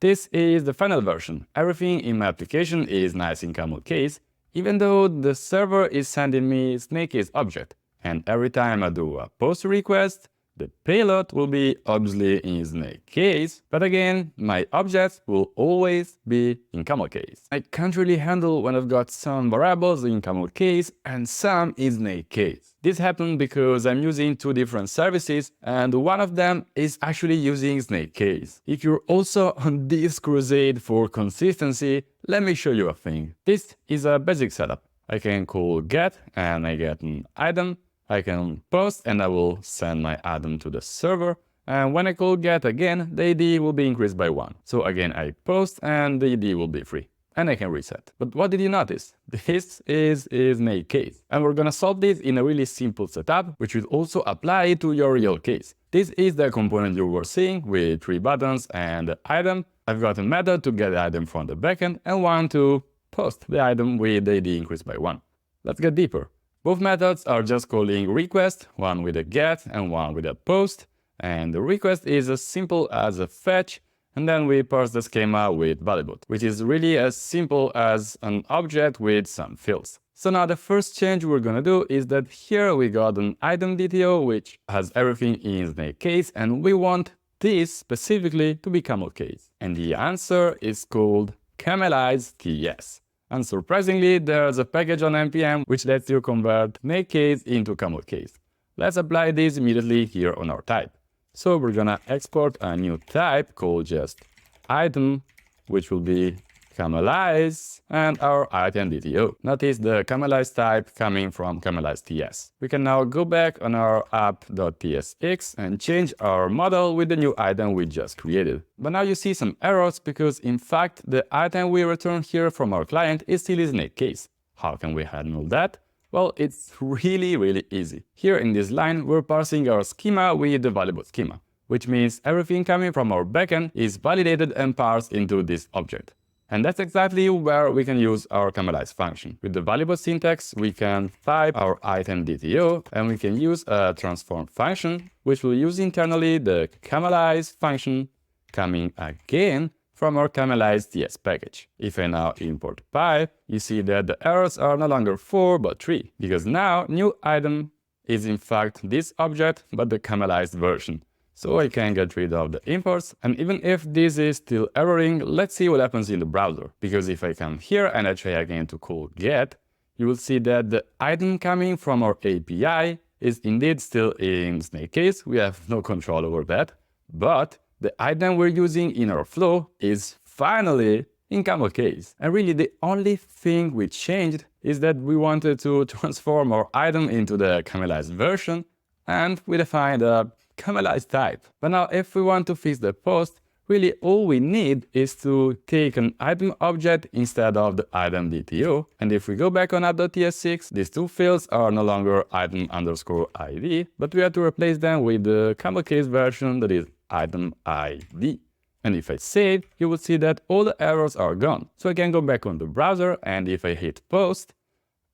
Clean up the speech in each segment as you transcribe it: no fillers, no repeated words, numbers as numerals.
This is the final version. Everything in my application is nice in camelCase, even though the server is sending me SnakeCase object. And every time I do a post request, the payload will be obviously in SnakeCase, but again, my objects will always be in camelCase. I can't really handle when I've got some variables in camelCase and some in SnakeCase. This happened because I'm using two different services and one of them is actually using SnakeCase. If you're also on this crusade for consistency, let me show you a thing. This is a basic setup. I can call get and I get an item. I can post and I will send my item to the server. And when I call get again, the ID will be increased by 1. So again, I post and the ID will be free. And I can reset. But what did you notice? This is SnakeCase. And we're gonna solve this in a really simple setup, which will also apply to your real case. This is the component you were seeing with 3 buttons and the item. I've got a method to get the item from the backend and one to post the item with the ID increased by 1. Let's get deeper. Both methods are just calling request, one with a get and one with a post. And the request is as simple as a fetch, and then we parse the schema with validate, which is really as simple as an object with some fields. So now the first change we're gonna do is that here we got an item DTO which has everything in SnakeCase, and we want this specifically to be camelCase. And the answer is called camelCase. Unsurprisingly, there's a package on npm which lets you convert SnakeCase into camelCase. Let's apply this immediately here on our type. So we're gonna export a new type called just item, which will be camelize, and our item DTO. Notice the camelize type coming from camelCase. We can now go back on our app.tsx and change our model with the new item we just created. But now you see some errors because in fact the item we return here from our client is still in SnakeCase. How can we handle that? Well, it's really easy. Here in this line, we're parsing our schema with the validate schema, which means everything coming from our backend is validated and parsed into this object. And that's exactly where we can use our camelize function. With the validate syntax, we can type our item DTO and we can use a transform function, which will use internally the camelize function coming again from our camelCase package. If I now import pipe, you see that the errors are no longer 4 but 3, because now new item is in fact this object but the camelized version. So I can get rid of the imports, and even if this is still erroring, let's see what happens in the browser. Because if I come here and I try again to call get, you will see that the item coming from our API is indeed still in SnakeCase. We have no control over that, but the item we're using in our flow is finally in camelCase. And really the only thing we changed is that we wanted to transform our item into the camelized version, and we defined a camelized type. But now if we want to fix the post, really all we need is to take an item object instead of the item DTO. And if we go back on app.tsx, these two fields are no longer item underscore ID, but we have to replace them with the camelCase version that is item ID. And if I save, you will see that all the errors are gone. So I can go back on the browser, and if I hit post,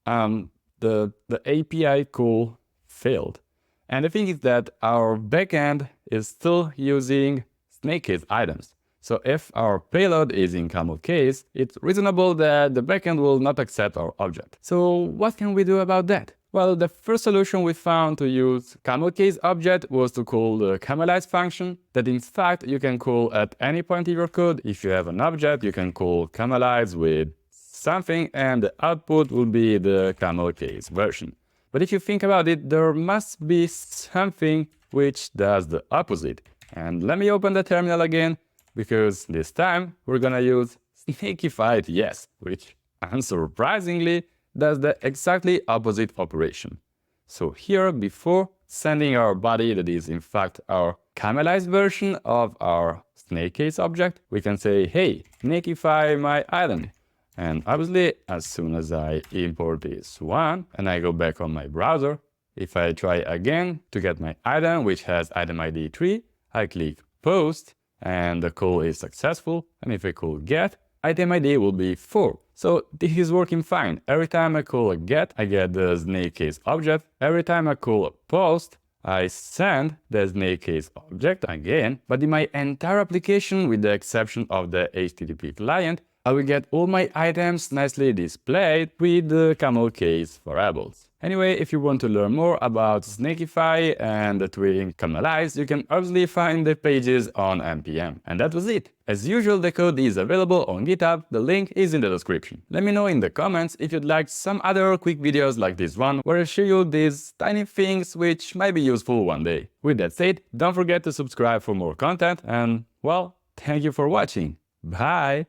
the API call failed. And the thing is that our backend is still using SnakeCase items. So if our payload is in camelCase, it's reasonable that the backend will not accept our object. So what can we do about that? Well, the first solution we found to use camelCase object was to call the camelize function that in fact you can call at any point in your code. If you have an object, you can call camelize with something and the output will be the camelCase version. But if you think about it, there must be something which does the opposite. And let me open the terminal again, because this time we're gonna use snakeify yes, which unsurprisingly does the exactly opposite operation. So here, before sending our body, that is in fact our camelized version of our SnakeCase object, we can say, hey, snakeify my item. And obviously, as soon as I import this one and I go back on my browser, if I try again to get my item, which has item ID 3, I click post and the call is successful. And if I call get, item ID will be 4. So this is working fine. Every time I call a get, I get the SnakeCase object. Every time I call a post, I send the SnakeCase object again, but in my entire application, with the exception of the HTTP client, I will get all my items nicely displayed with the camelCase variables. Anyway, if you want to learn more about Snakeify and the tweaking camelIze, you can obviously find the pages on npm. And that was it. As usual, the code is available on GitHub, the link is in the description. Let me know in the comments if you'd like some other quick videos like this one, where I show you these tiny things which might be useful one day. With that said, don't forget to subscribe for more content and, well, thank you for watching. Bye!